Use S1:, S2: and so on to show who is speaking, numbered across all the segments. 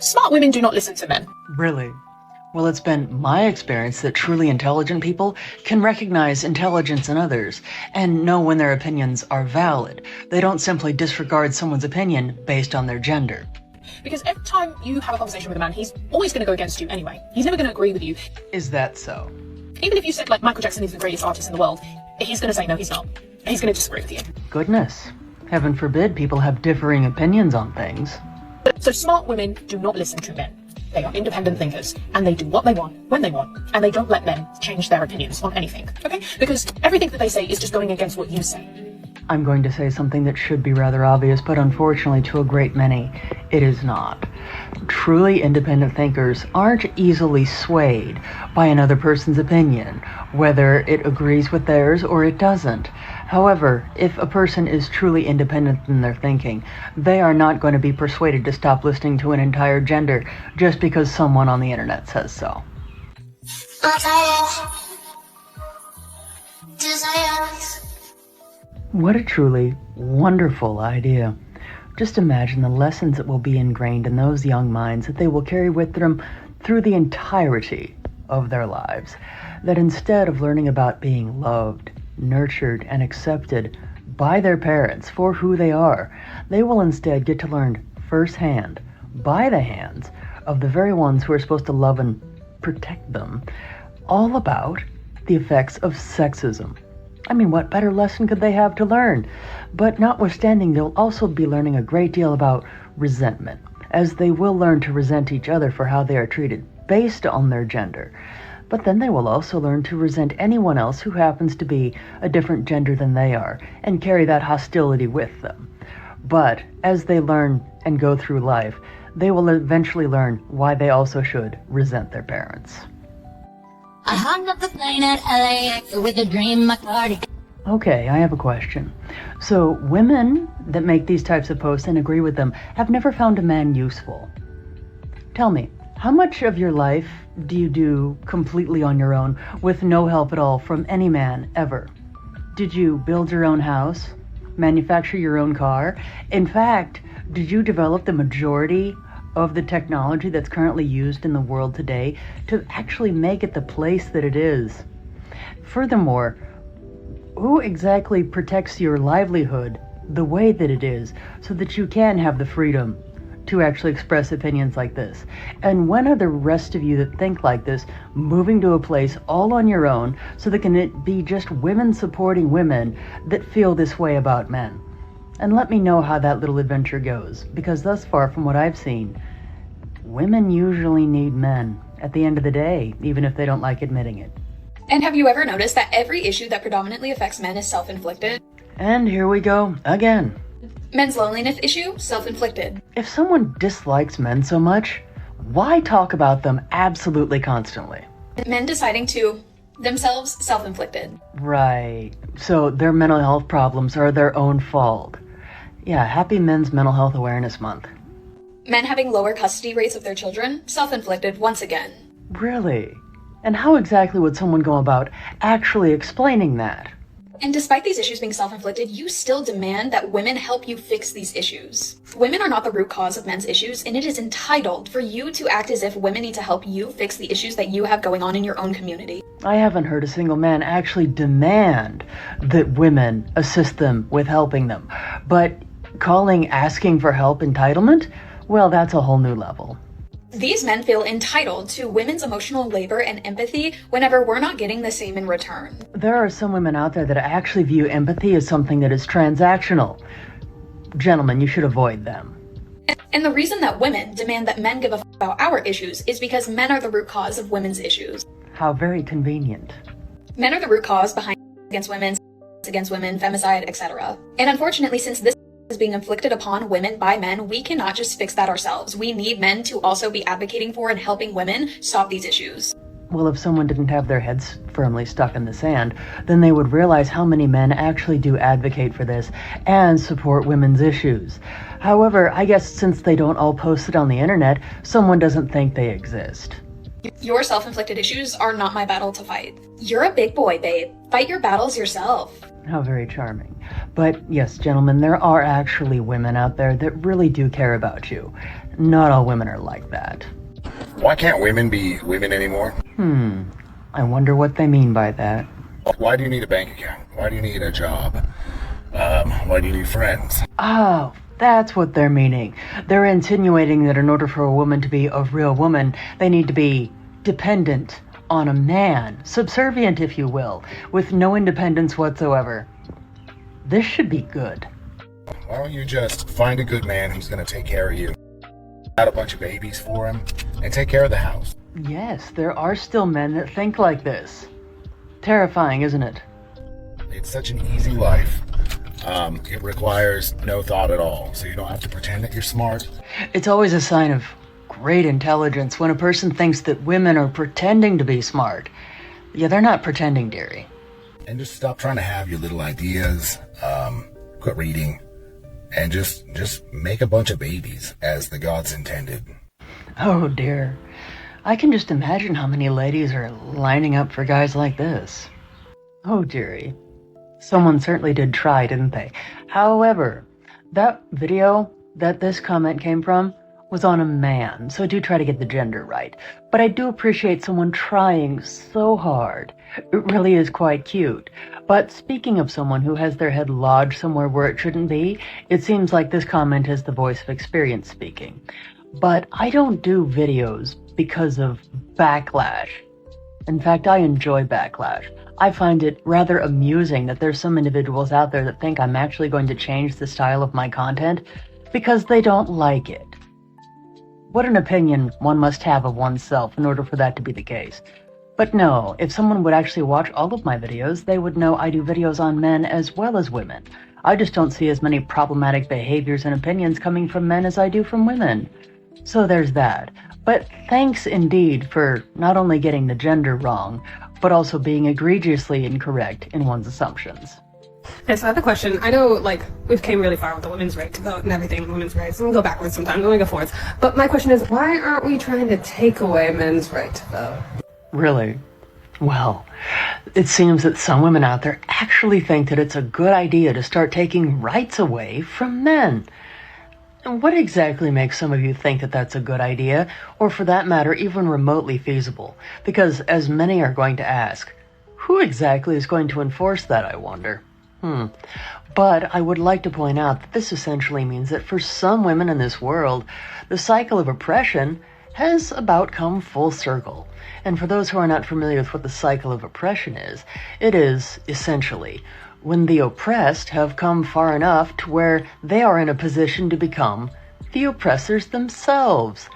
S1: Smart women do not listen to men.
S2: Really? Well, it's been my experience that truly intelligent people can recognize intelligence in others and know when their opinions are valid. They don't simply disregard someone's opinion based on their gender.
S1: Because every time you have a conversation with a man, he's always going to go against you anyway. He's never going to agree with you.
S2: Is that so?
S1: Even if you said, like, Michael Jackson is the greatest artist in the world, he's going to say, no, he's not. He's going to disagree with you.
S2: Goodness. Heaven forbid people have differing opinions on things.
S1: So smart women do not listen to men. They are independent thinkers, and they do what they want, when they want, and they don't let men change their opinions on anything, okay? Because everything that they say is just going against what you say.
S2: I'm going to say something that should be rather obvious, but unfortunately to a great many, it is not. Truly independent thinkers aren't easily swayed by another person's opinion, whether it agrees with theirs or it doesn't. However, if a person is truly independent in their thinking, they are not going to be persuaded to stop listening to an entire gender just because someone on the internet says so. What a truly wonderful idea. Just imagine the lessons that will be ingrained in those young minds that they will carry with them through the entirety of their lives. That instead of learning about being loved, nurtured, and accepted by their parents for who they are, they will instead get to learn firsthand, by the hands of the very ones who are supposed to love and protect them, all about the effects of sexism. I mean, what better lesson could they have to learn? But notwithstanding, they'll also be learning a great deal about resentment, as they will learn to resent each other for how they are treated based on their gender. But then they will also learn to resent anyone else who happens to be a different gender than they are, and carry that hostility with them. But as they learn and go through life, they will eventually learn why they also should resent their parents.
S3: I hung up the plane at LAX with a dream in my cardigan.
S2: Okay, I have a question. So, women that make these types of posts and agree with them have never found a man useful. Tell me, how much of your life do you do completely on your own with no help at all from any man ever? Did you build your own house? Manufacture your own car? In fact, did you develop the majority of the technology that's currently used in the world today to actually make it the place that it is? Furthermore, who exactly protects your livelihood the way that it is so that you can have the freedom to actually express opinions like this? And when are the rest of you that think like this moving to a place all on your own so that can it be just women supporting women that feel this way about men? And let me know how that little adventure goes, because thus far from what I've seen, women usually need men at the end of the day, even if they don't like admitting it.
S4: And have you ever noticed that every issue that predominantly affects men is self-inflicted?
S2: And here we go again.
S4: Men's loneliness issue, self-inflicted.
S2: If someone dislikes men so much, why talk about them absolutely constantly?
S4: Men deciding to themselves, self-inflicted.
S2: Right. So their mental health problems are their own fault. Yeah, happy Men's Mental Health Awareness Month.
S4: Men having lower custody rates of their children, self-inflicted once again.
S2: Really? And how exactly would someone go about actually explaining that?
S4: And despite these issues being self-inflicted, you still demand that women help you fix these issues. Women are not the root cause of men's issues, and it is entitled for you to act as if women need to help you fix the issues that you have going on in your own community.
S2: I haven't heard a single man actually demand that women assist them with helping them. But asking for help entitlement? Well, that's a whole new level.
S4: These men feel entitled to women's emotional labor and empathy whenever we're not getting the same in return.
S2: There are some women out there that actually view empathy as something that is transactional. Gentlemen, you should avoid them.
S4: And the reason that women demand that men give a f about our issues is because men are the root cause of women's issues.
S2: How very convenient.
S4: Men are the root cause behind against women, femicide, etc. And unfortunately, since this is being inflicted upon women by men, we cannot just fix that ourselves. We need men to also be advocating for and helping women stop these issues.
S2: Well, if someone didn't have their heads firmly stuck in the sand, then they would realize how many men actually do advocate for this and support women's issues. However, I guess since they don't all post it on the internet, someone doesn't think they exist.
S4: Your self-inflicted issues are not my battle to fight. You're a big boy, babe. Fight your battles yourself.
S2: How very charming. But yes, gentlemen, there are actually women out there that really do care about you. not all women are like that.
S5: Why can't women be women anymore?
S2: I wonder what they mean by that.
S5: Why do you need a bank account? Why do you need a job? Why do you need friends?
S2: Oh, that's what they're meaning. They're insinuating that in order for a woman to be a real woman, they need to be dependent on a man, subservient, if you will, with no independence whatsoever. This should be good.
S5: Why don't you just find a good man who's going to take care of you, add a bunch of babies for him, and take care of the house?
S2: Yes, there are still men that think like this. Terrifying, isn't it?
S5: It's such an easy life. It requires no thought at all, so you don't have to pretend that you're smart.
S2: It's always a sign of great intelligence when a person thinks that women are pretending to be smart. Yeah, they're not pretending, dearie.
S5: And just stop trying to have your little ideas, quit reading, and just make a bunch of babies as the gods intended.
S2: Oh dear. I can just imagine how many ladies are lining up for guys like this. Oh dearie. Someone certainly did try, didn't they? However, that video that this comment came from was on a man, so do try to get the gender right. But I do appreciate someone trying so hard. It really is quite cute. But speaking of someone who has their head lodged somewhere where it shouldn't be, it seems like this comment is the voice of experience speaking. But I don't do videos because of backlash. In fact, I enjoy backlash. I find it rather amusing that there's some individuals out there that think I'm actually going to change the style of my content because they don't like it. What an opinion one must have of oneself in order for that to be the case. But no, if someone would actually watch all of my videos, they would know I do videos on men as well as women. I just don't see as many problematic behaviors and opinions coming from men as I do from women. So there's that. But thanks indeed for not only getting the gender wrong, but also being egregiously incorrect in one's assumptions.
S6: Okay, so I have a question. I know, we've came really far with the women's right to vote and everything, women's rights, and we go backwards sometimes, and we go forwards. But my question is, why aren't we trying to take away men's right to vote?
S2: Really? Well, it seems that some women out there actually think that it's a good idea to start taking rights away from men. And what exactly makes some of you think that that's a good idea, or for that matter, even remotely feasible? Because, as many are going to ask, who exactly is going to enforce that, I wonder? But I would like to point out that this essentially means that for some women in this world, the cycle of oppression has about come full circle. And for those who are not familiar with what the cycle of oppression is, it is, essentially, when the oppressed have come far enough to where they are in a position to become the oppressors themselves.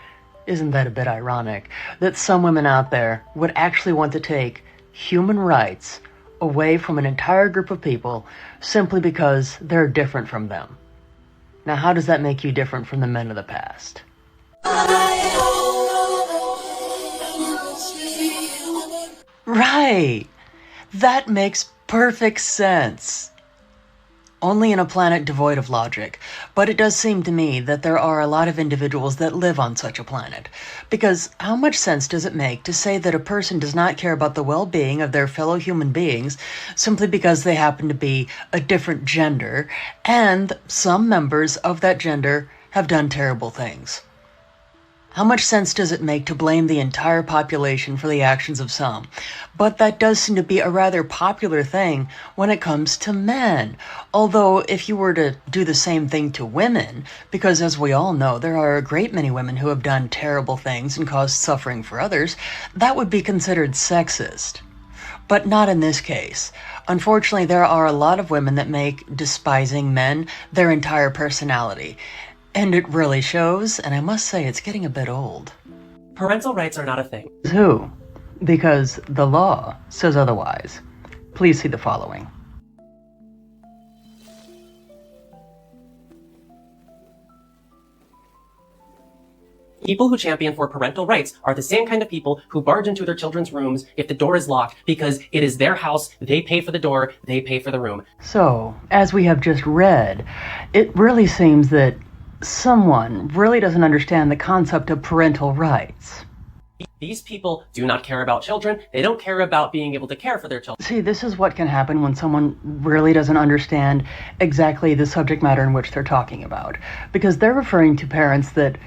S2: Isn't that a bit ironic, that some women out there would actually want to take human rights away from an entire group of people simply because they're different from them? Now, how does that make you different from the men of the past? Right! That makes perfect sense. Only in a planet devoid of logic, but it does seem to me that there are a lot of individuals that live on such a planet. Because how much sense does it make to say that a person does not care about the well-being of their fellow human beings simply because they happen to be a different gender, and some members of that gender have done terrible things? How much sense does it make to blame the entire population for the actions of some? But that does seem to be a rather popular thing when it comes to men. Although, if you were to do the same thing to women, because as we all know, there are a great many women who have done terrible things and caused suffering for others, that would be considered sexist. But not in this case. Unfortunately, there are a lot of women that make despising men their entire personality. And it really shows, and I must say it's getting a bit old.
S7: Parental rights are not a thing.
S2: Who? Because the law says otherwise. Please see the following.
S7: People who champion for parental rights are the same kind of people who barge into their children's rooms if the door is locked because it is their house, they pay for the door, they pay for the room.
S2: So, as we have just read, it really seems that someone really doesn't understand the concept of parental rights.
S7: These people do not care about children. They don't care about being able to care for their children.
S2: See, this is what can happen when someone really doesn't understand exactly the subject matter in which they're talking about. Because they're referring to parents that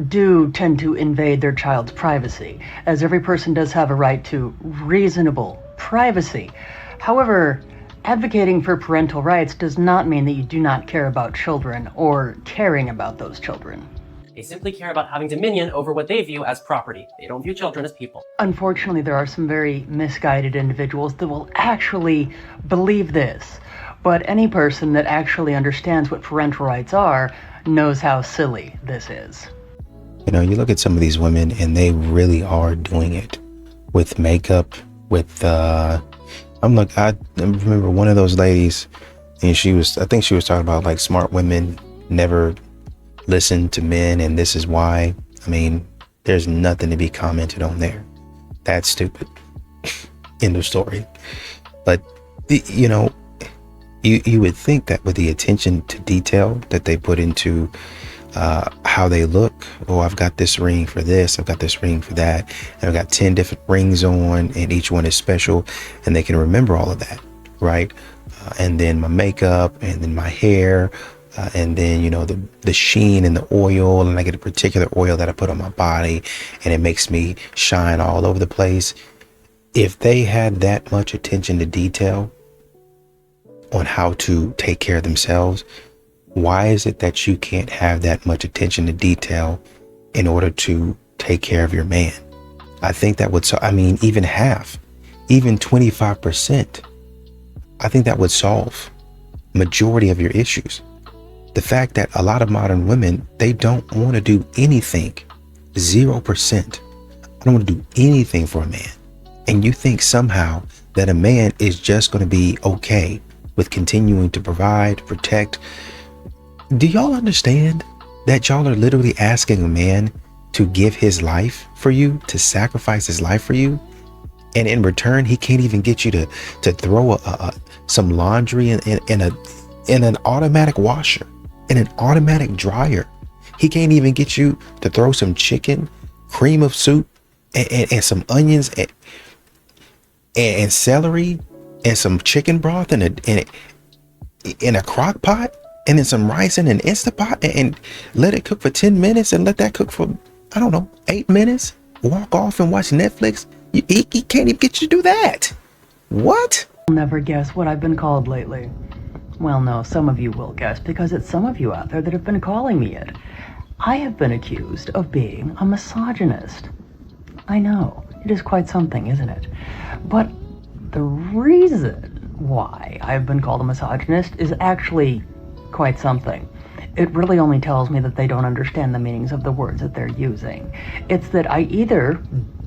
S2: do tend to invade their child's privacy, as every person does have a right to reasonable privacy. However, advocating for parental rights does not mean that you do not care about children or caring about those children.
S7: They simply care about having dominion over what they view as property. They don't view children as people.
S2: Unfortunately, there are some very misguided individuals that will actually believe this. But any person that actually understands what parental rights are knows how silly this is.
S8: You know, you look at some of these women and they really are doing it with makeup, with, I remember one of those ladies, and I think she was talking about like smart women never listen to men, and this is why. I mean, there's nothing to be commented on there. That's stupid. End of story. But, you know, you would think that with the attention to detail that they put into how they look, oh, I've got this ring for this, I've got this ring for that, and I've got 10 different rings on, and each one is special, and they can remember all of that, right? And then my makeup, and then my hair, and then, you know, the sheen and the oil, and I get a particular oil that I put on my body, and it makes me shine all over the place. If they had that much attention to detail on how to take care of themselves, why is it that you can't have that much attention to detail in order to take care of your man? I think that would, even half, even 25%, I think that would solve majority of your issues. The fact that a lot of modern women, they don't want to do anything, 0%. I don't want to do anything for a man. And you think somehow that a man is just going to be okay with continuing to provide, protect. Do y'all understand that y'all are literally asking a man to give his life for you, to sacrifice his life for you? And in return, he can't even get you to throw some laundry in an automatic washer, in an automatic dryer. He can't even get you to throw some chicken, cream of soup, and some onions and celery and some chicken broth in a crock pot, and then some rice in an Instapot, and let it cook for 10 minutes and let that cook for, 8 minutes. Walk off and watch Netflix. He can't even get you to do that. What?
S2: You'll never guess what I've been called lately. Well, no, some of you will guess, because it's some of you out there that have been calling me it. I have been accused of being a misogynist. I know, it is quite something, isn't it? But the reason why I've been called a misogynist is actually quite something. It really only tells me that they don't understand the meanings of the words that they're using. It's that I either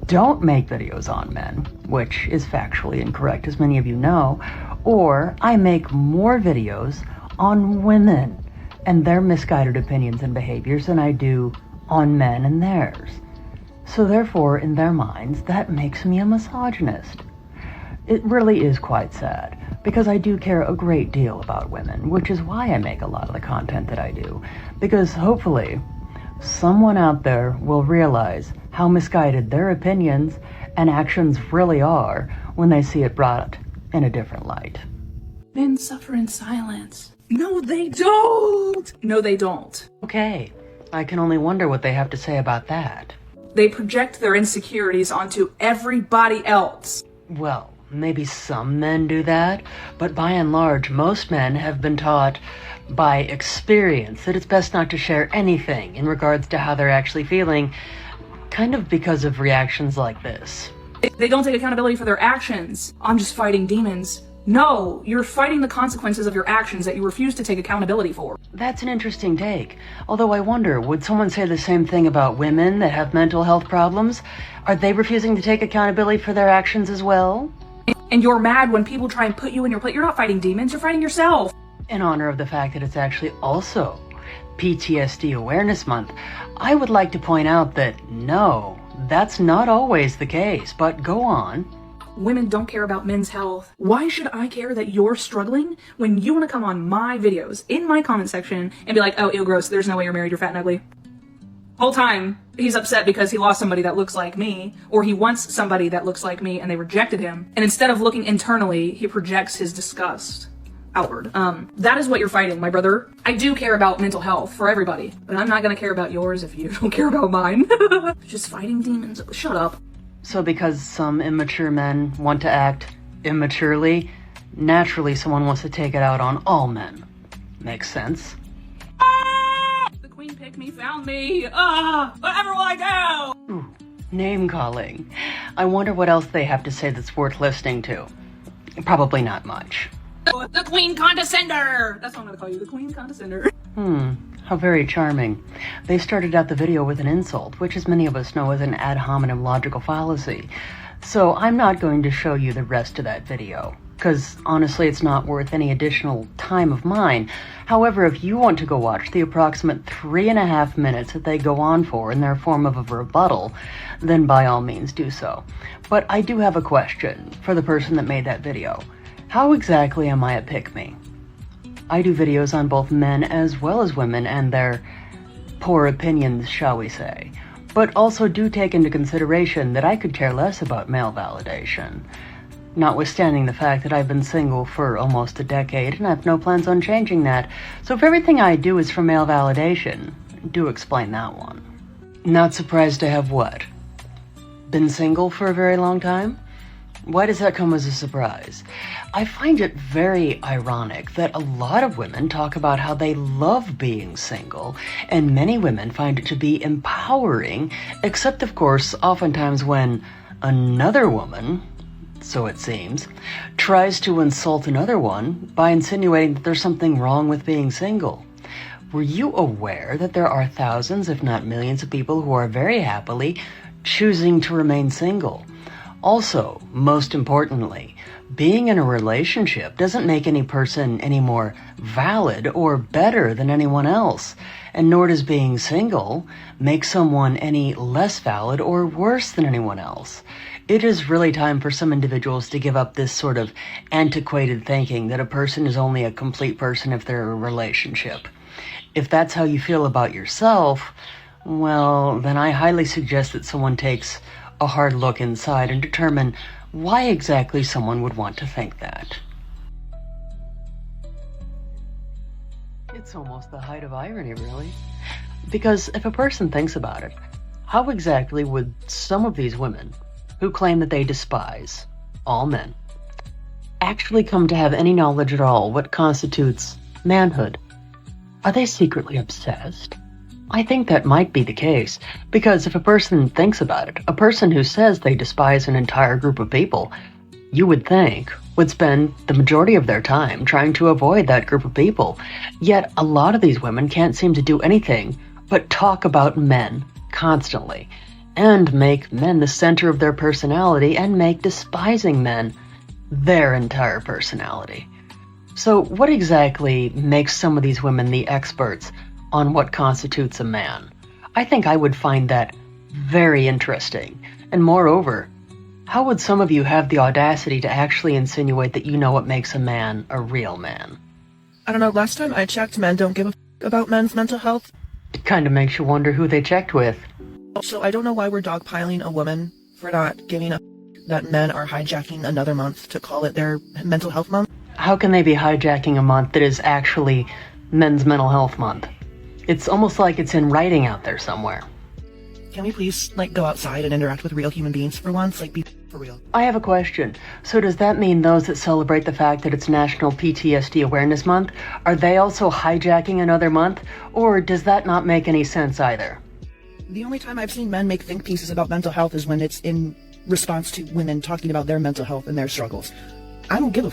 S2: don't make videos on men, which is factually incorrect, as many of you know, or I make more videos on women and their misguided opinions and behaviors than I do on men and theirs. So therefore, in their minds, that makes me a misogynist. It really is quite sad, because I do care a great deal about women, which is why I make a lot of the content that I do. Because hopefully, someone out there will realize how misguided their opinions and actions really are when they see it brought in a different light.
S9: Men suffer in silence. No, they don't! No, they don't.
S2: Okay, I can only wonder what they have to say about that.
S9: They project their insecurities onto everybody else.
S2: Well, maybe some men do that, but by and large, most men have been taught by experience that it's best not to share anything in regards to how they're actually feeling, kind of because of reactions like this.
S9: They don't take accountability for their actions. I'm just fighting demons. No, you're fighting the consequences of your actions that you refuse to take accountability for.
S2: That's an interesting take. Although I wonder, would someone say the same thing about women that have mental health problems? Are they refusing to take accountability for their actions as well?
S9: And you're mad when people try and put you in your place. You're not fighting demons, you're fighting yourself.
S2: In honor of the fact that it's actually also PTSD Awareness Month, I would like to point out that no, that's not always the case, but go on.
S9: Women don't care about men's health. Why should I care that you're struggling when you want to come on my videos in my comment section and be like, oh, ew, gross, there's no way you're married, you're fat and ugly. Whole time, he's upset because he lost somebody that looks like me, or he wants somebody that looks like me and they rejected him. And instead of looking internally, he projects his disgust. outward. That is what you're fighting, my brother. I do care about mental health for everybody, but I'm not gonna care about yours if you don't care about mine. Just fighting demons. Shut up.
S2: So because some immature men want to act immaturely, naturally someone wants to take it out on all men. Makes sense.
S9: The queen picked me, found me. Whatever will I do?
S2: Ooh, name calling. I wonder what else they have to say that's worth listening to. Probably not much.
S9: The queen condescender. That's what I'm gonna call you, the queen condescender.
S2: How very charming. They started out the video with an insult, which as many of us know is an ad hominem logical fallacy. So I'm not going to show you the rest of that video, because honestly it's not worth any additional time of mine. However, if you want to go watch the approximate 3.5 minutes that they go on for in their form of a rebuttal, then by all means do so. But I do have a question for the person that made that video. How exactly am I a pick-me? I do videos on both men as well as women and their poor opinions, shall we say, but also do take into consideration that I could care less about male validation, notwithstanding the fact that I've been single for almost a decade and I have no plans on changing that. So if everything I do is for male validation, do explain that one. Not surprised to have what? Been single for a very long time? Why does that come as a surprise? I find it very ironic that a lot of women talk about how they love being single, and many women find it to be empowering, except of course, oftentimes when another woman, so it seems, tries to insult another one by insinuating that there's something wrong with being single. Were you aware that there are thousands, if not millions, of people who are very happily choosing to remain single? Also, most importantly, being in a relationship doesn't make any person any more valid or better than anyone else, and nor does being single make someone any less valid or worse than anyone else. It is really time for some individuals to give up this sort of antiquated thinking that a person is only a complete person if they're in a relationship. If that's how you feel about yourself, well, then I highly suggest that someone takes a hard look inside and determine why exactly someone would want to think that. It's almost the height of irony, really. Because if a person thinks about it, how exactly would some of these women, who claim that they despise all men, actually come to have any knowledge at all what constitutes manhood? Are they secretly obsessed? I think that might be the case, because if a person thinks about it, a person who says they despise an entire group of people, you would think, would spend the majority of their time trying to avoid that group of people. Yet a lot of these women can't seem to do anything but talk about men constantly, and make men the center of their personality, and make despising men their entire personality. So what exactly makes some of these women the experts on what constitutes a man? I think I would find that very interesting. And moreover, how would some of you have the audacity to actually insinuate that you know what makes a man a real man?
S10: I don't know, last time I checked, men don't give a about men's mental health.
S2: It kind of makes you wonder who they checked with.
S10: Also, I don't know why we're dogpiling a woman for not giving a that men are hijacking another month to call it their mental health month.
S2: How can they be hijacking a month that is actually Men's Mental Health Month? It's almost like it's in writing out there somewhere.
S10: Can we please, go outside and interact with real human beings for once? Be for real.
S2: I have a question. So does that mean those that celebrate the fact that it's National PTSD Awareness Month, are they also hijacking another month? Or does that not make any sense either?
S10: The only time I've seen men make think pieces about mental health is when it's in response to women talking about their mental health and their struggles. I don't give a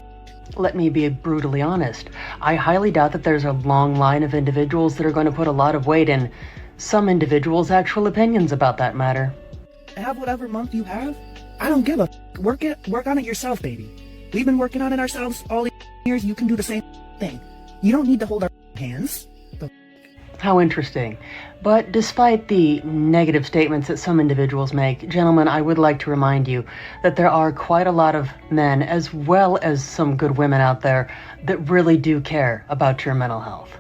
S2: Let me be brutally honest. I highly doubt that there's a long line of individuals that are going to put a lot of weight in some individuals' actual opinions about that matter.
S10: Have whatever month you have. I don't give a work on it yourself, baby. We've been working on it ourselves all these years. You can do the same thing. You don't need to hold our hands.
S2: How interesting. But despite the negative statements that some individuals make, gentlemen, I would like to remind you that there are quite a lot of men, as well as some good women out there, that really do care about your mental health.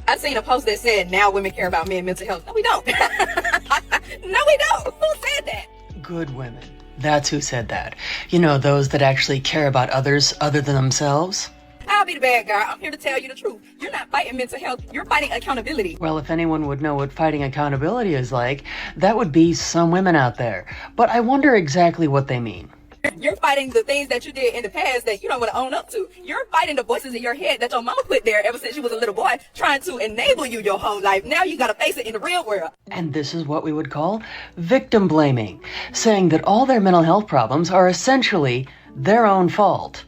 S11: I seen a post that said, now women care about men's mental health. No, we don't. No, we don't. Who said that?
S2: Good women. That's who said that. You know, those that actually care about others other than themselves?
S11: I'll be the bad, guy. I'm here to tell you the truth. You're not fighting mental health. You're fighting accountability.
S2: Well, if anyone would know what fighting accountability is like, that would be some women out there. But I wonder exactly what they mean.
S11: You're fighting the things that you did in the past that you don't want to own up to. You're fighting the voices in your head that your mama put there ever since you was a little boy, trying to enable you your whole life. Now you gotta face it in the real world.
S2: And this is what we would call victim blaming, saying that all their mental health problems are essentially their own fault.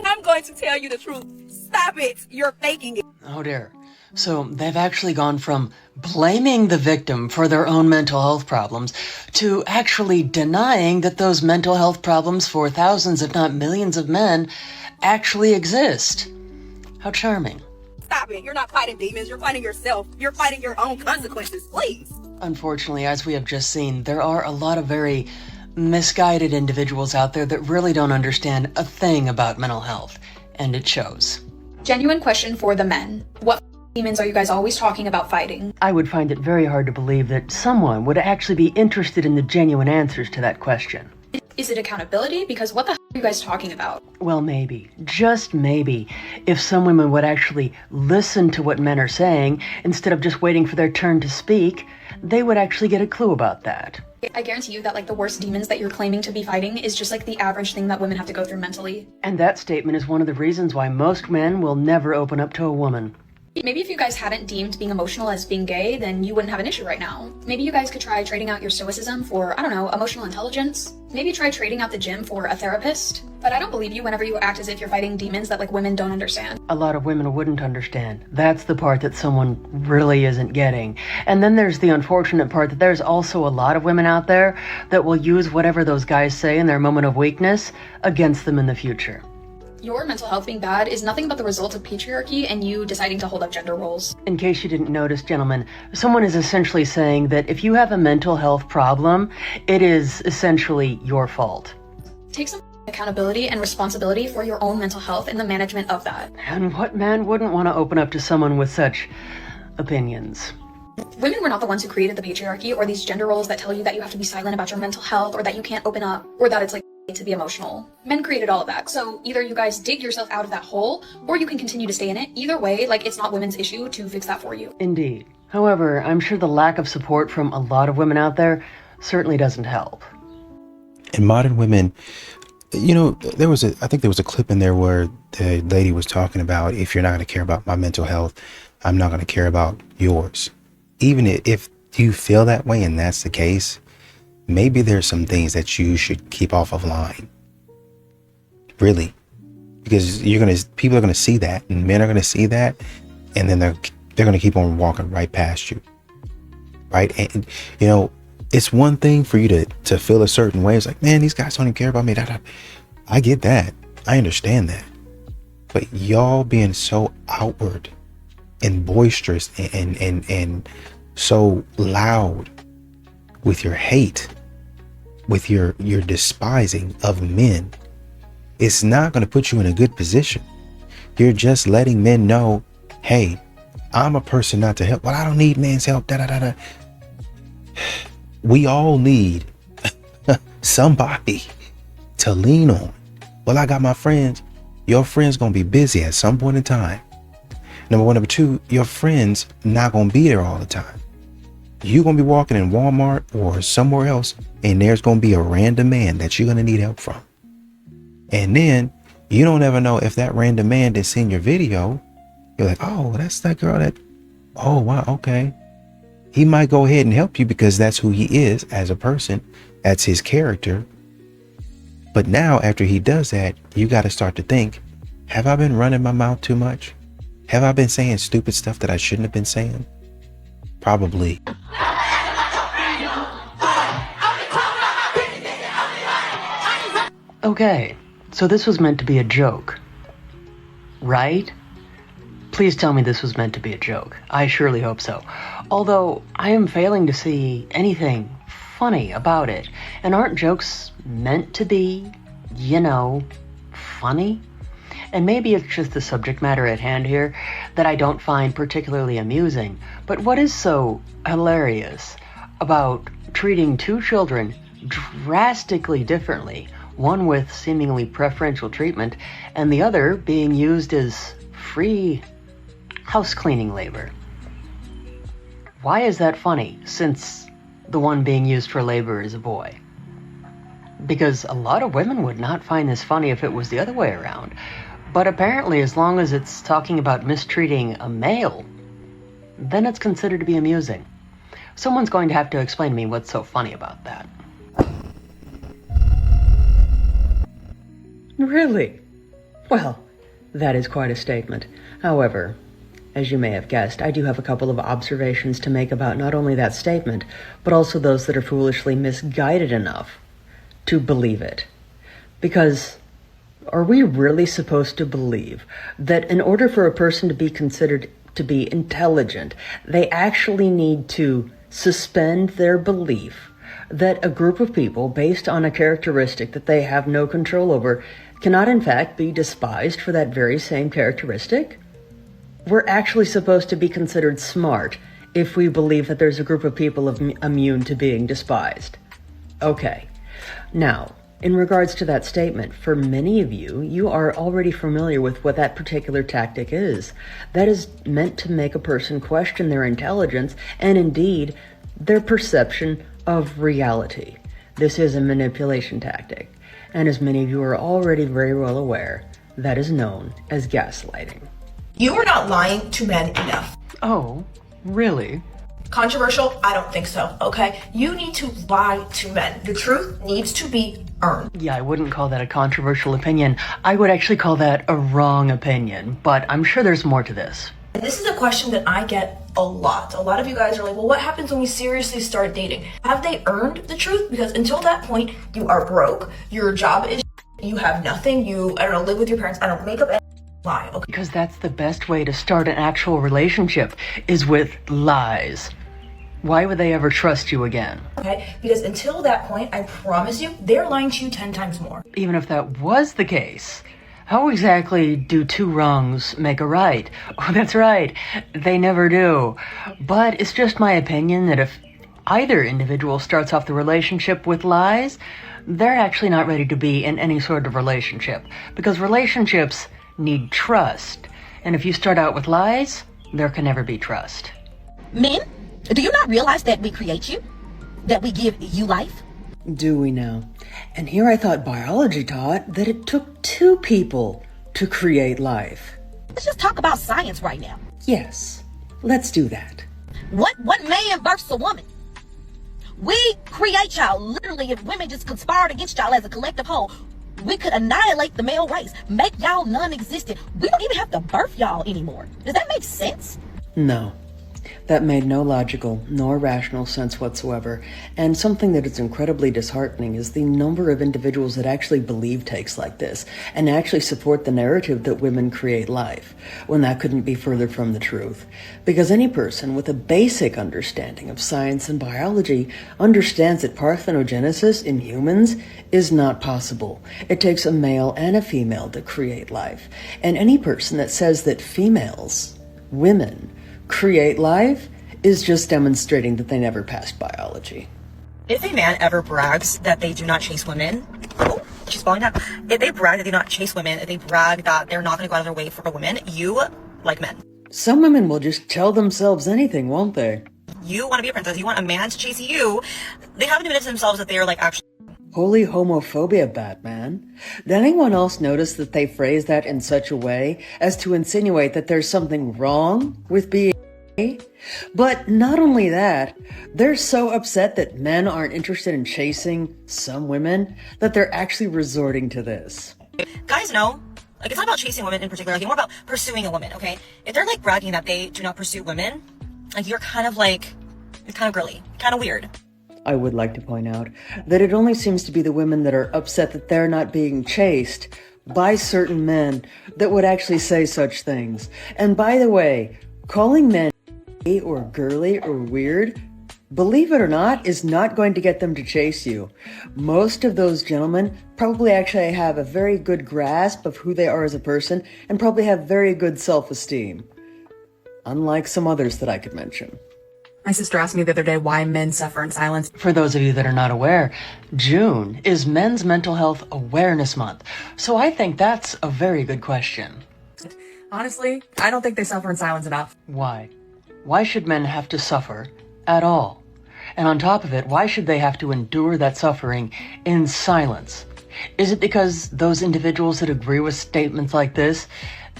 S11: I'm going to tell you the truth. Stop it. You're faking it.
S2: Oh dear. So they've actually gone from blaming the victim for their own mental health problems to actually denying that those mental health problems for thousands, if not millions of men actually exist. How charming.
S11: Stop it. You're not fighting demons. You're fighting yourself. You're fighting your own consequences. Please.
S2: Unfortunately, as we have just seen, there are a lot of very misguided individuals out there that really don't understand a thing about mental health, and it shows.
S4: Genuine question for the men. What demons are you guys always talking about fighting?
S2: I would find it very hard to believe that someone would actually be interested in the genuine answers to that question.
S4: Is it accountability? Because what the are you guys talking about?
S2: Well, maybe, just maybe, if some women would actually listen to what men are saying instead of just waiting for their turn to speak, they would actually get a clue about that.
S4: I guarantee you that like the worst demons that you're claiming to be fighting is just like the average thing that women have to go through mentally.
S2: And that statement is one of the reasons why most men will never open up to a woman.
S4: Maybe if you guys hadn't deemed being emotional as being gay, then you wouldn't have an issue right now. Maybe you guys could try trading out your stoicism for, I don't know, emotional intelligence. Maybe try trading out the gym for a therapist. But I don't believe you whenever you act as if you're fighting demons that like women don't understand.
S2: A lot of women wouldn't understand. That's the part that someone really isn't getting. And then there's the unfortunate part that there's also a lot of women out there that will use whatever those guys say in their moment of weakness against them in the future.
S4: Your mental health being bad is nothing but the result of patriarchy and you deciding to hold up gender roles.
S2: In case you didn't notice, gentlemen, someone is essentially saying that if you have a mental health problem, it is essentially your fault.
S4: Take some accountability and responsibility for your own mental health and the management of that.
S2: And what man wouldn't want to open up to someone with such opinions?
S4: Women were not the ones who created the patriarchy or these gender roles that tell you that you have to be silent about your mental health or that you can't open up or that it's like to be emotional. Men created all of that. So either you guys dig yourself out of that hole or you can continue to stay in it. Either way, like it's not women's issue to fix that for you.
S2: Indeed. However, I'm sure the lack of support from a lot of women out there certainly doesn't help.
S8: And modern women, you know, I think there was a clip in there where the lady was talking about, if you're not going to care about my mental health, I'm not going to care about yours. Even if you feel that way and that's the case, maybe there's some things that you should keep off of line. Really. Because people are going to see that, and men are going to see that, and then they're going to keep on walking right past you. Right? And, you know, it's one thing for you to feel a certain way. It's like, man, these guys don't even care about me. I get that. I understand that. But y'all being so outward and boisterous and so loud with your hate, with your despising of men, it's not going to put you in a good position. You're just letting men know, hey, I'm a person not to help. Well, I don't need men's help. We all need somebody to lean on. Well, I got my friends. Your friends going to be busy at some point in time. Number one. Number two, your friends not going to be there all the time. You're going to be walking in Walmart or somewhere else, and there's going to be a random man that you're going to need help from. And then you don't ever know if that random man that's seen your video, you're like, oh, that's that girl that, oh, wow, okay. He might go ahead and help you because that's who he is as a person. That's his character. But now after he does that, you got to start to think, have I been running my mouth too much? Have I been saying stupid stuff that I shouldn't have been saying? Probably.
S2: Okay, so this was meant to be a joke, right? Please tell me this was meant to be a joke. I surely hope so. Although I am failing to see anything funny about it. And aren't jokes meant to be, you know, funny? And maybe it's just the subject matter at hand here that I don't find particularly amusing. But what is so hilarious about treating two children drastically differently one with seemingly preferential treatment, and the other being used as free house cleaning labor. Why is that funny, since the one being used for labor is a boy? Because a lot of women would not find this funny if it was the other way around. But apparently, as long as it's talking about mistreating a male, then it's considered to be amusing. Someone's going to have to explain to me what's so funny about that. Really? Well, that is quite a statement. However, as you may have guessed, I do have a couple of observations to make about not only that statement, but also those that are foolishly misguided enough to believe it. Because are we really supposed to believe that in order for a person to be considered to be intelligent, they actually need to suspend their belief that a group of people, based on a characteristic that they have no control over, cannot in fact be despised for that very same characteristic? We're actually supposed to be considered smart if we believe that there's a group of people immune to being despised. Okay. Now, in regards to that statement, for many of you, you are already familiar with what that particular tactic is. That is meant to make a person question their intelligence and indeed their perception of reality. This is a manipulation tactic, and as many of you are already very well aware, that is known as gaslighting.
S12: You are not lying to men enough.
S2: Oh, really?
S12: Controversial? I don't think so, okay? You need to lie to men. The truth needs to be earned.
S2: Yeah, I wouldn't call that a controversial opinion. I would actually call that a wrong opinion, but I'm sure there's more to this.
S12: And this is a question that I get a lot. A lot of you guys are like, well, what happens when we seriously start dating? Have they earned the truth? Because until that point, you are broke, your job is you have nothing, you, I don't know, live with your parents, I don't make up any lie, okay?
S2: Because that's the best way to start an actual relationship, is with lies. Why would they ever trust you again?
S12: Okay, because until that point, I promise you, they're lying to you 10 times more.
S2: Even if that was the case, how exactly do two wrongs make a right? Oh, that's right, they never do. But it's just my opinion that if either individual starts off the relationship with lies, they're actually not ready to be in any sort of relationship. Because relationships need trust. And if you start out with lies, there can never be trust.
S13: Men, do you not realize that we create you? That we give you life?
S2: Do we now? And here I thought biology taught that it took two people to create life.
S13: Let's just talk about science right now.
S2: Yes, let's do that.
S13: What man births a woman? We create y'all. Literally, if women just conspired against y'all as a collective whole, we could annihilate the male race, make y'all non-existent. We don't even have to birth y'all anymore. Does that make sense?
S2: No. That made no logical nor rational sense whatsoever, and something that is incredibly disheartening is the number of individuals that actually believe takes like this, and actually support the narrative that women create life, when that couldn't be further from the truth. Because any person with a basic understanding of science and biology understands that parthenogenesis in humans is not possible. It takes a male and a female to create life, and any person that says that females, women, create life is just demonstrating that they never passed biology.
S14: If a man ever brags that they do not chase women, oh, she's falling down. If they brag that they do not chase women, if they brag that they're not going to go out of their way for a woman, you like men.
S2: Some women will just tell themselves anything, won't they?
S14: You want to be a princess, you want a man to chase you. They haven't admitted to themselves that they are like actually.
S2: Holy homophobia, Batman. Did anyone else notice that they phrase that in such a way as to insinuate that there's something wrong with being gay? But not only that, they're so upset that men aren't interested in chasing some women that they're actually resorting to this.
S14: Guys know, like it's not about chasing women in particular, like it's more about pursuing a woman, okay? If they're like bragging that they do not pursue women, like you're kind of like, it's kind of girly, kind of weird.
S2: I would like to point out that it only seems to be the women that are upset that they're not being chased by certain men that would actually say such things. And by the way, calling men gay or girly or weird, believe it or not, is not going to get them to chase you. Most of those gentlemen probably actually have a very good grasp of who they are as a person and probably have very good self-esteem. Unlike some others that I could mention.
S15: My sister asked me the other day why men suffer in silence.
S2: For those of you that are not aware, June is Men's Mental Health Awareness Month. So I think that's a very good question.
S15: Honestly, I don't think they suffer in silence enough.
S2: Why? Why should men have to suffer at all? And on top of it, why should they have to endure that suffering in silence? Is it because those individuals that agree with statements like this?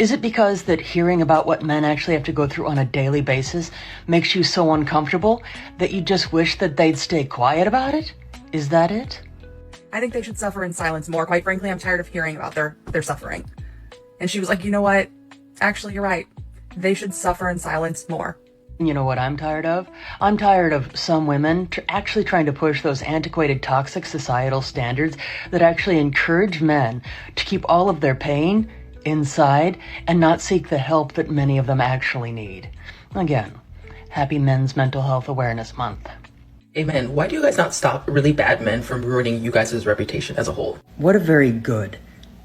S2: Is it because that hearing about what men actually have to go through on a daily basis makes you so uncomfortable that you just wish that they'd stay quiet about it? Is that it?
S15: I think they should suffer in silence more. Quite frankly, I'm tired of hearing about their suffering. And she was like, you know what? Actually, you're right. They should suffer in silence more.
S2: You know what I'm tired of? I'm tired of some women actually trying to push those antiquated, toxic societal standards that actually encourage men to keep all of their pain inside and not seek the help that many of them actually need. Again, happy Men's Mental Health Awareness Month.
S16: Amen. Why do you guys not stop really bad men from ruining you guys' reputation as a whole?
S2: What a very good,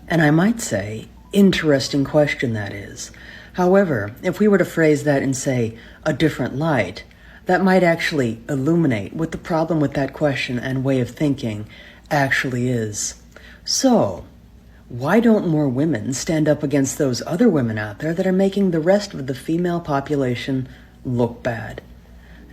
S2: and I might say, interesting question that is. However, if we were to phrase that in, say, a different light, that might actually illuminate what the problem with that question and way of thinking actually is. So, why don't more women stand up against those other women out there that are making the rest of the female population look bad?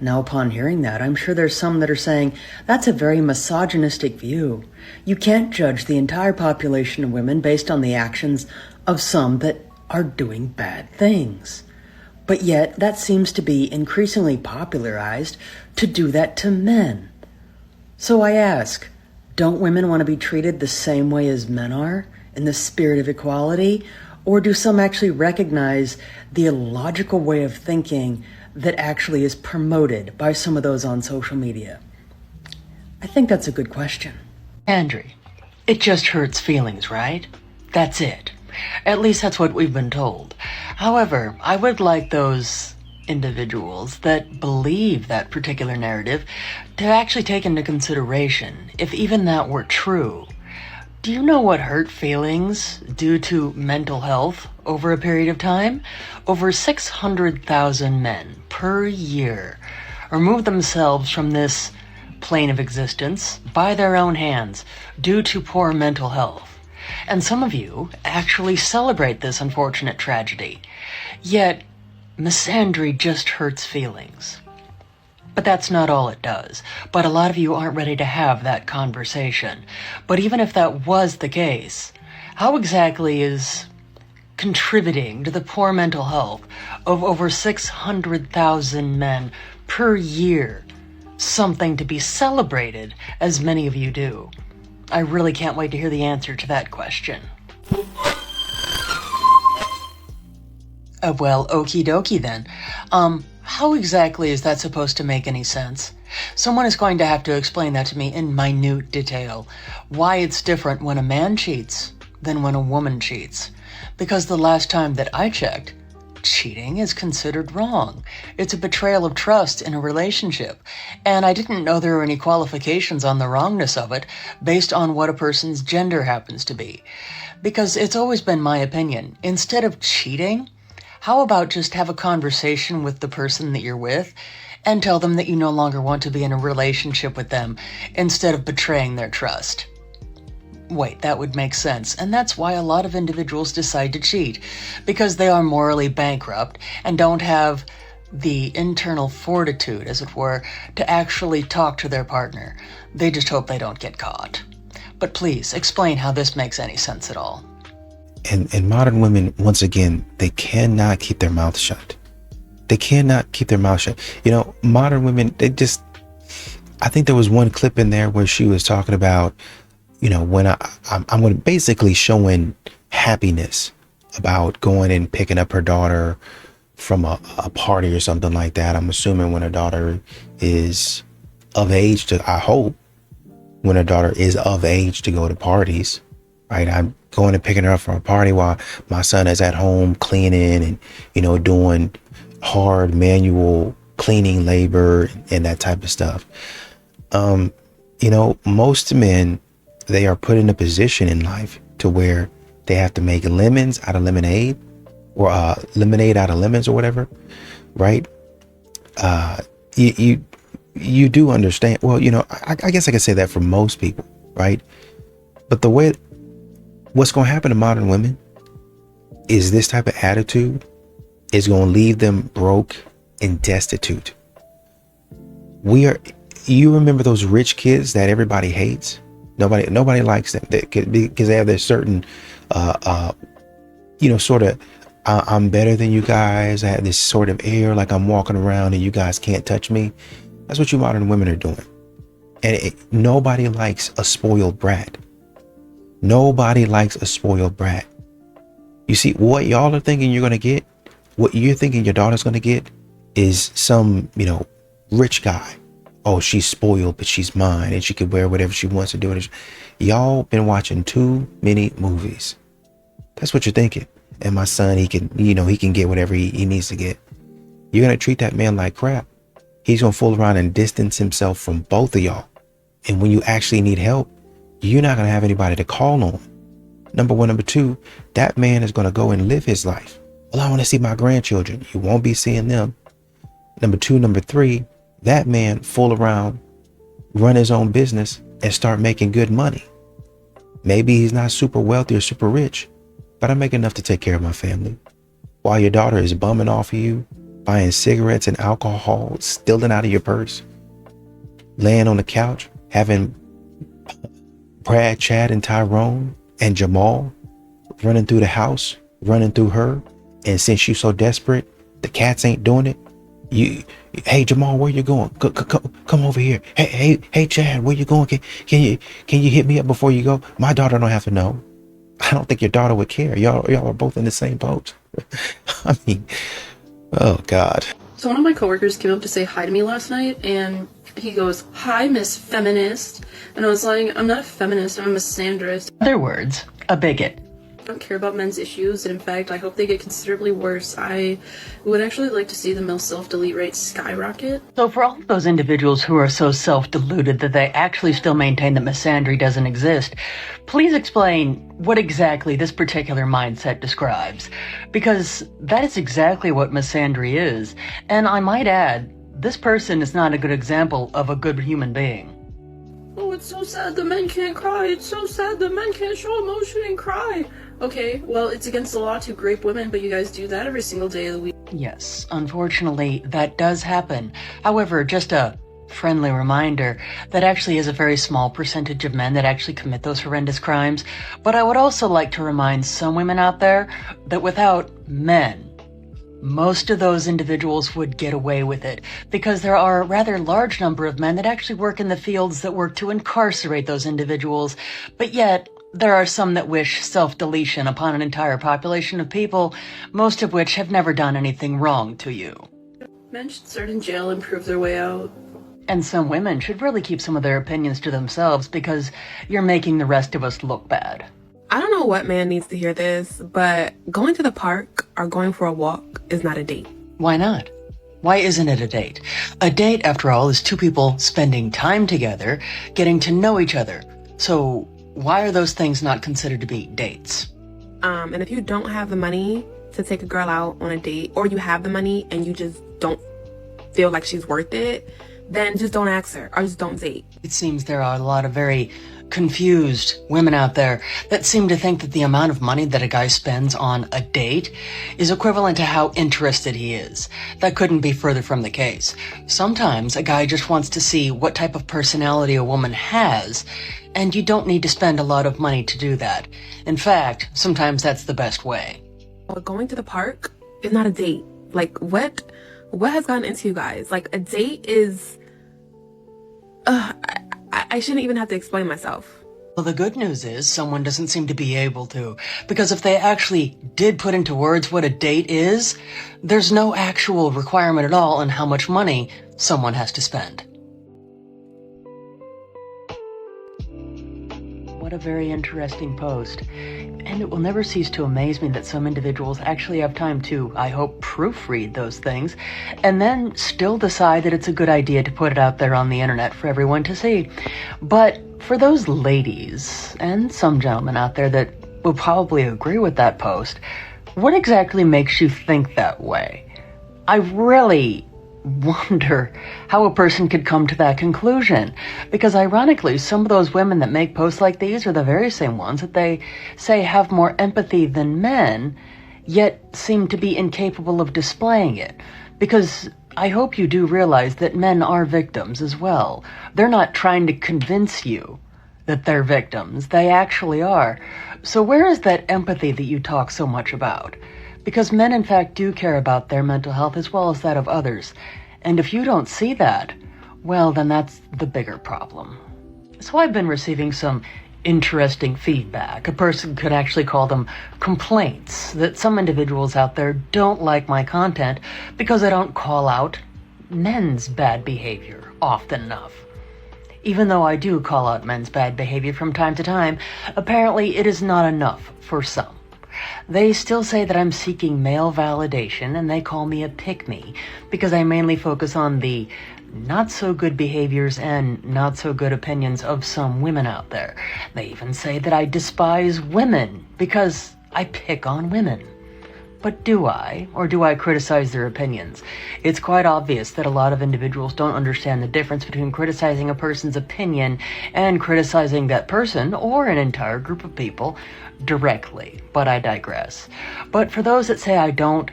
S2: Now, upon hearing that, I'm sure there's some that are saying, that's a very misogynistic view. You can't judge the entire population of women based on the actions of some that are doing bad things. But yet, that seems to be increasingly popularized to do that to men. So I ask, don't women want to be treated the same way as men are, in the spirit of equality? Or do some actually recognize the illogical way of thinking that actually is promoted by some of those on social media? I think that's a good question. Andrew, it just hurts feelings, right? That's it. At least that's what we've been told. However, I would like those individuals that believe that particular narrative to actually take into consideration if even that were true. Do you know what hurt feelings do to mental health over a period of time? Over 600,000 men per year remove themselves from this plane of existence by their own hands due to poor mental health. And some of you actually celebrate this unfortunate tragedy. Yet, misandry just hurts feelings. But that's not all it does. But a lot of you aren't ready to have that conversation. But even if that was the case, how exactly is contributing to the poor mental health of over 600,000 men per year something to be celebrated, as many of you do? I really can't wait to hear the answer to that question. Well, okie dokie then. How exactly is that supposed to make any sense? Someone is going to have to explain that to me in minute detail. Why it's different when a man cheats than when a woman cheats. Because the last time that I checked, cheating is considered wrong. It's a betrayal of trust in a relationship. And I didn't know there were any qualifications on the wrongness of it based on what a person's gender happens to be. Because it's always been my opinion, instead of cheating, how about just have a conversation with the person that you're with and tell them that you no longer want to be in a relationship with them instead of betraying their trust? Wait, that would make sense. And that's why a lot of individuals decide to cheat, because they are morally bankrupt and don't have the internal fortitude, as it were, to actually talk to their partner. They just hope they don't get caught. But please, explain how this makes any sense at all.
S8: And modern women, once again, they cannot keep their mouth shut. They cannot keep their mouth shut. You know, modern women, I think there was one clip in there where she was talking about, you know, when I'm going to basically showing happiness about going and picking up her daughter from a party or something like that. I'm assuming when her daughter is of age to, I hope, when her daughter is of age to go to parties, right? I'm going and picking her up from a party while my son is at home cleaning and, you know, doing hard manual cleaning labor and that type of stuff. You know, most men, they are put in a position in life to where they have to make lemons out of lemonade or lemonade out of lemons or whatever, right? you do understand. Well, you know, I guess I could say that for most people, right? But what's going to happen to modern women is this type of attitude is going to leave them broke and destitute. You remember those rich kids that everybody hates? Nobody likes them because they have this certain, sort of, I'm better than you guys. I have this sort of air like I'm walking around and you guys can't touch me. That's what you modern women are doing. And nobody likes a spoiled brat. Nobody likes a spoiled brat. You see, what y'all are thinking you're going to get, what you're thinking your daughter's going to get is some, rich guy. Oh, she's spoiled, but she's mine and she can wear whatever she wants to do. Y'all been watching too many movies. That's what you're thinking. And my son, he can get whatever he needs to get. You're going to treat that man like crap. He's going to fool around and distance himself from both of y'all. And when you actually need help, you're not going to have anybody to call on. Number one. Number two, that man is going to go and live his life. Well, I want to see my grandchildren. You won't be seeing them. Number two. Number three, that man fool around, run his own business and start making good money. Maybe he's not super wealthy or super rich, but I make enough to take care of my family. While your daughter is bumming off of you, buying cigarettes and alcohol, stealing out of your purse, laying on the couch, having Brad, Chad, and Tyrone and Jamal running through the house, running through her. And since you're so desperate, the cats ain't doing it. Hey Jamal, where you going? Come over here. Hey Chad, where you going? Can you hit me up before you go? My daughter don't have to know. I don't think your daughter would care. Y'all are both in the same boat. I mean, oh God.
S17: So one of my coworkers came up to say hi to me last night, and he goes, "Hi, Miss Feminist," and I was like, "I'm not a feminist. I'm a misandrist."
S2: In other words, a bigot.
S17: I don't care about men's issues, and in fact, I hope they get considerably worse. I would actually like to see the male self-delete rate skyrocket.
S2: So for all of those individuals who are so self-deluded that they actually still maintain that misandry doesn't exist, please explain what exactly this particular mindset describes. Because that is exactly what misandry is. And I might add, this person is not a good example of a good human being.
S17: Oh, it's so sad the men can't cry. It's so sad the men can't show emotion and cry. Okay, well, it's against the law to grape women, but you guys do that every single day of the week.
S2: Yes, unfortunately, that does happen. However, just a friendly reminder that actually is a very small percentage of men that actually commit those horrendous crimes. But I would also like to remind some women out there that without men, most of those individuals would get away with it, because there are a rather large number of men that actually work in the fields that work to incarcerate those individuals, but yet there are some that wish self-deletion upon an entire population of people, most of which have never done anything wrong to you.
S17: Men should start in jail and prove their way out.
S2: And some women should really keep some of their opinions to themselves, because you're making the rest of us look bad.
S6: I don't know what man needs to hear this, but going to the park or going for a walk is not a date.
S2: Why not? Why isn't it a date? A date, after all, is two people spending time together, getting to know each other. So why are those things not considered to be dates?
S6: And if you don't have the money to take a girl out on a date, or you have the money and you just don't feel like she's worth it, then just don't ask her, or just don't date.
S2: It seems there are a lot of very confused women out there that seem to think that the amount of money that a guy spends on a date is equivalent to how interested he is. That couldn't be further from the case. Sometimes a guy just wants to see what type of personality a woman has, and you don't need to spend a lot of money to do that. In fact, sometimes that's the best way.
S6: Going to the park is not a date. Like, what has gotten into you guys? Like, a date is... I shouldn't even have to explain myself.
S2: Well, the good news is someone doesn't seem to be able to, because if they actually did put into words what a date is, there's no actual requirement at all on how much money someone has to spend. What a very interesting post. And it will never cease to amaze me that some individuals actually have time to, I hope, proofread those things, and then still decide that it's a good idea to put it out there on the internet for everyone to see. But for those ladies, and some gentlemen out there that will probably agree with that post, what exactly makes you think that way? I really wonder how a person could come to that conclusion. Because ironically, some of those women that make posts like these are the very same ones that they say have more empathy than men, yet seem to be incapable of displaying it. Because I hope you do realize that men are victims as well. They're not trying to convince you that they're victims. They actually are. So where is that empathy that you talk so much about? Because men, in fact, do care about their mental health as well as that of others. And if you don't see that, well, then that's the bigger problem. So I've been receiving some interesting feedback. A person could actually call them complaints, that some individuals out there don't like my content because I don't call out men's bad behavior often enough. Even though I do call out men's bad behavior from time to time, apparently it is not enough for some. They still say that I'm seeking male validation, and they call me a pick-me because I mainly focus on the not-so-good behaviors and not-so-good opinions of some women out there. They even say that I despise women because I pick on women. But do I? Or do I criticize their opinions? It's quite obvious that a lot of individuals don't understand the difference between criticizing a person's opinion and criticizing that person or an entire group of people directly. But I digress. But for those that say I don't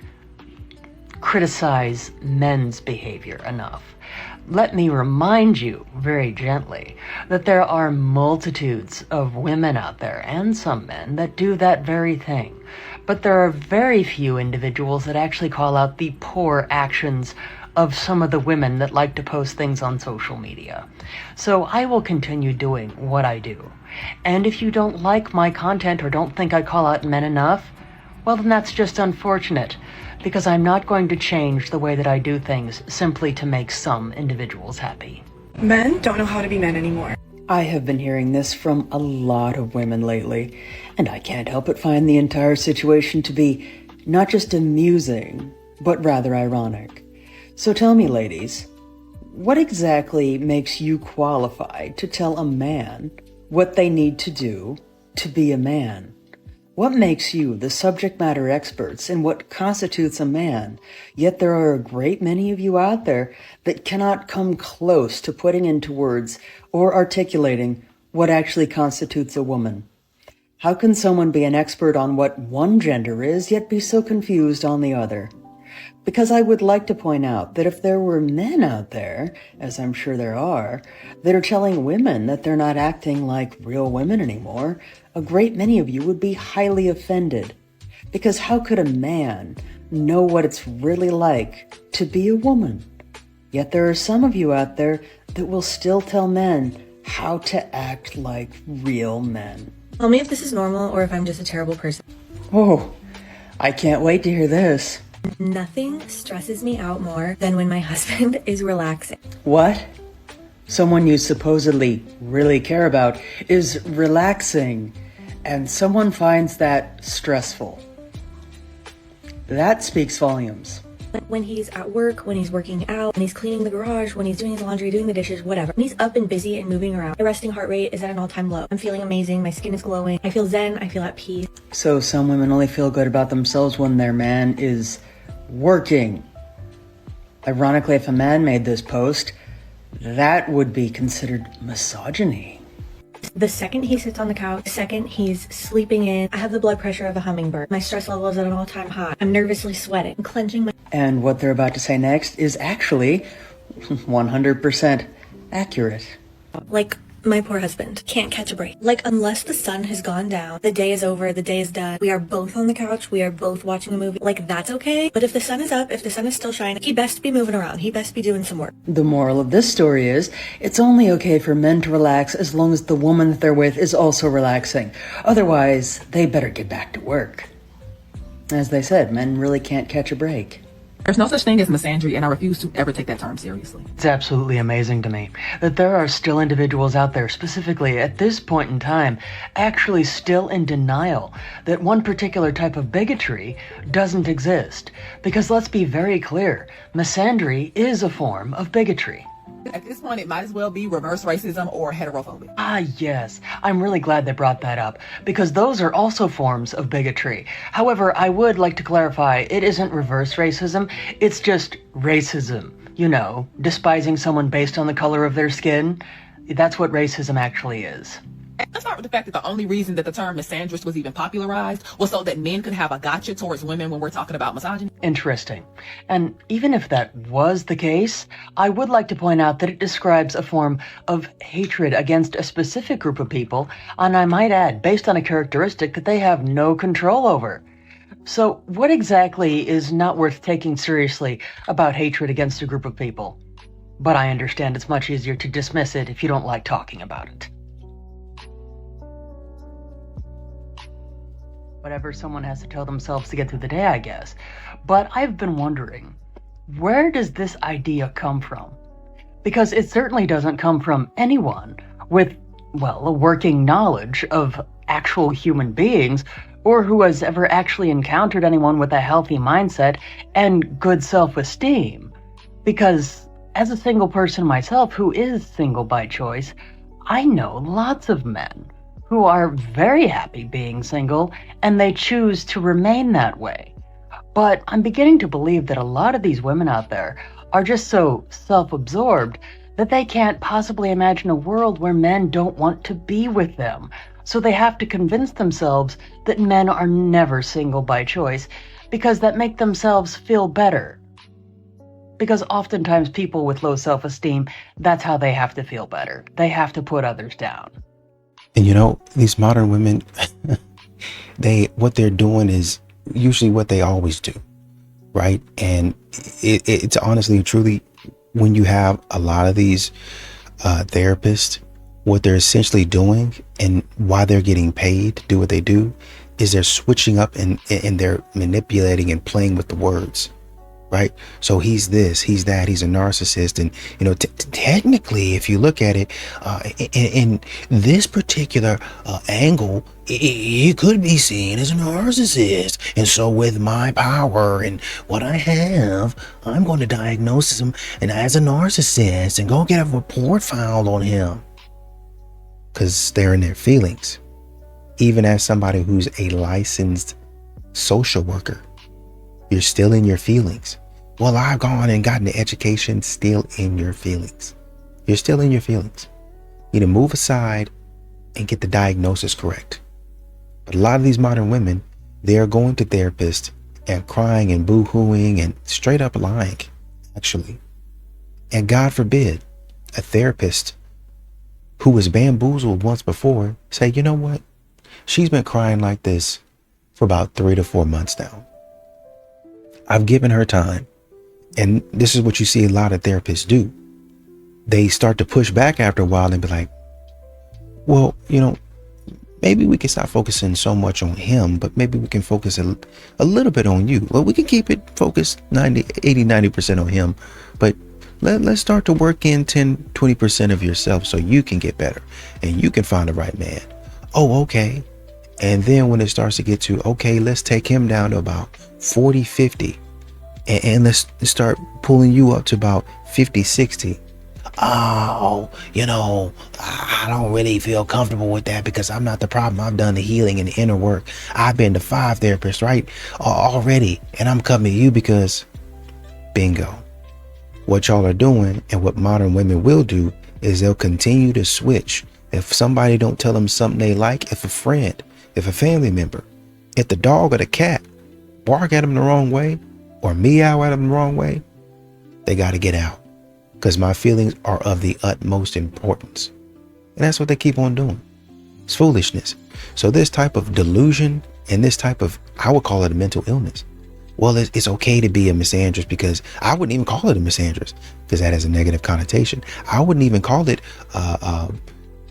S2: criticize men's behavior enough, let me remind you very gently that there are multitudes of women out there and some men that do that very thing. But there are very few individuals that actually call out the poor actions of some of the women that like to post things on social media. So I will continue doing what I do. And if you don't like my content or don't think I call out men enough, well, then that's just unfortunate, because I'm not going to change the way that I do things simply to make some individuals happy.
S18: Men don't know how to be men anymore.
S2: I have been hearing this from a lot of women lately, and I can't help but find the entire situation to be not just amusing, but rather ironic. So tell me, ladies, what exactly makes you qualified to tell a man what they need to do to be a man? What makes you the subject matter experts in what constitutes a man? Yet there are a great many of you out there that cannot come close to putting into words or articulating what actually constitutes a woman. How can someone be an expert on what one gender is, yet be so confused on the other? Because I would like to point out that if there were men out there, as I'm sure there are, that are telling women that they're not acting like real women anymore, a great many of you would be highly offended. Because how could a man know what it's really like to be a woman? Yet there are some of you out there that will still tell men how to act like real men.
S14: Tell me if this is normal or if I'm just a terrible person.
S2: Oh, I can't wait to hear this.
S19: Nothing stresses me out more than when my husband is relaxing.
S2: What? Someone you supposedly really care about is relaxing, and someone finds that stressful. That speaks volumes.
S19: When he's at work, when he's working out, when he's cleaning the garage, when he's doing his laundry, doing the dishes, whatever. When he's up and busy and moving around, my resting heart rate is at an all-time low. I'm feeling amazing, my skin is glowing, I feel zen, I feel at peace.
S2: So some women only feel good about themselves when their man is working. Ironically, if a man made this post, that would be considered misogyny.
S19: The second he sits on the couch, the second he's sleeping in, I have the blood pressure of a hummingbird. My stress level is at an all-time high. I'm nervously sweating. I'm clenching my...
S2: And what they're about to say next is actually 100% accurate.
S19: Like, my poor husband can't catch a break. Like, unless the sun has gone down, the day is over, the day is done. We are both on the couch, we are both watching a movie. Like, that's okay. But if the sun is up, if the sun is still shining, he best be moving around. He best be doing some work.
S2: The moral of this story is, it's only okay for men to relax as long as the woman that they're with is also relaxing. Otherwise, they better get back to work. As they said, men really can't catch a break.
S10: There's no such thing as misandry, and I refuse to ever take that term seriously.
S2: It's absolutely amazing to me that there are still individuals out there, specifically at this point in time, actually still in denial that one particular type of bigotry doesn't exist. Because let's be very clear, misandry is a form of bigotry.
S10: At this point, it might as well be reverse racism or heterophobia.
S2: Ah, yes. I'm really glad they brought that up, because those are also forms of bigotry. However, I would like to clarify, it isn't reverse racism, it's just racism. You know, despising someone based on the color of their skin. That's what racism actually is.
S20: Let's start with the fact that the only reason that the term misandrist was even popularized was so that men could have a gotcha towards women when we're talking about misogyny.
S2: Interesting. And even if that was the case, I would like to point out that it describes a form of hatred against a specific group of people, and I might add, based on a characteristic that they have no control over. So what exactly is not worth taking seriously about hatred against a group of people? But I understand it's much easier to dismiss it if you don't like talking about it. Whatever someone has to tell themselves to get through the day, I guess. But I've been wondering, where does this idea come from? Because it certainly doesn't come from anyone with, well, a working knowledge of actual human beings, or who has ever actually encountered anyone with a healthy mindset and good self-esteem. Because as a single person myself who is single by choice, I know lots of men who are very happy being single, and they choose to remain that way. But I'm beginning to believe that a lot of these women out there are just so self-absorbed that they can't possibly imagine a world where men don't want to be with them. So they have to convince themselves that men are never single by choice, because that make themselves feel better. Because oftentimes people with low self-esteem, that's how they have to feel better. They have to put others down.
S8: And you know, these modern women, what they're doing is usually what they always do, right? And it's honestly, truly, when you have a lot of these therapists, what they're essentially doing and why they're getting paid to do what they do is they're switching up and they're manipulating and playing with the words. Right? So he's this, he's that, he's a narcissist. And, you know, technically, if you look at it in this particular angle, he could be seen as a narcissist. And so with my power and what I have, I'm going to diagnose him and as a narcissist and go get a report filed on him. Because they're in their feelings. Even as somebody who's a licensed social worker, you're still in your feelings. Well, I've gone and gotten the education, still in your feelings. You're still in your feelings. You need to move aside and get the diagnosis correct. But a lot of these modern women, they're going to therapists and crying and boo-hooing and straight up lying, actually. And God forbid, a therapist who was bamboozled once before say, you know what? She's been crying like this for about 3 to 4 months now. I've given her time. And this is what you see a lot of therapists do. They start to push back after a while and be like, well, you know, maybe we can stop focusing so much on him, but maybe we can focus a little bit on you. Well, we can keep it focused 90% on him, but let's start to work in 10-20% of yourself so you can get better and you can find the right man. Oh, okay. And then when it starts to get to, okay, let's take him down to about 40-50 and let's start pulling you up to about 50-60. Oh, you know, I don't really feel comfortable with that because I'm not the problem. I've done the healing and the inner work. I've been to 5 therapists, right? Already. And I'm coming to you because bingo. What y'all are doing and what modern women will do is they'll continue to switch. If somebody don't tell them something they like, if a friend, if a family member, if the dog or the cat bark at them the wrong way or meow at them the wrong way, they got to get out because my feelings are of the utmost importance. And that's what they keep on doing. It's foolishness. So this type of delusion and this type of, I would call it a mental illness. Well, it's okay to be a misandrist because I wouldn't even call it a misandrist because that has a negative connotation. I wouldn't even call it,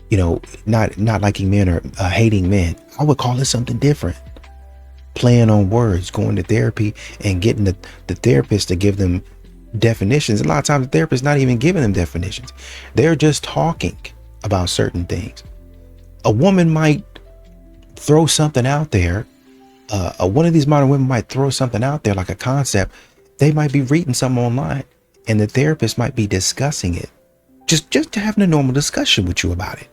S8: you know, not liking men or hating men. I would call it something different. Playing on words, going to therapy and getting the therapist to give them definitions. A lot of times the therapist not even giving them definitions. They're just talking about certain things. A woman might throw something out there. One of these modern women might throw something out there like a concept. They might be reading something online and the therapist might be discussing it. Just having a normal discussion with you about it.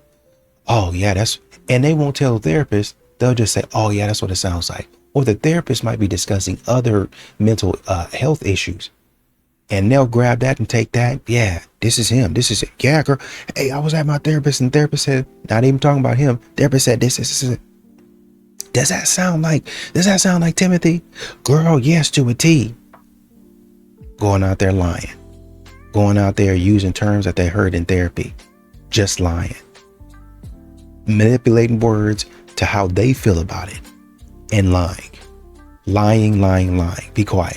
S8: Oh yeah, and they won't tell the therapist. They'll just say, oh yeah, that's what it sounds like. Or the therapist might be discussing other mental health issues. And they'll grab that and take that. Yeah, this is him. This is it. Yeah, girl. Hey, I was at my therapist and the therapist said, not even talking about him. Therapist said this is it. Does that sound like Timothy? Girl, yes, to a T. Going out there lying. Going out there using terms that they heard in therapy. Just lying. Manipulating words to how they feel about it. And lying. Lying. Be quiet.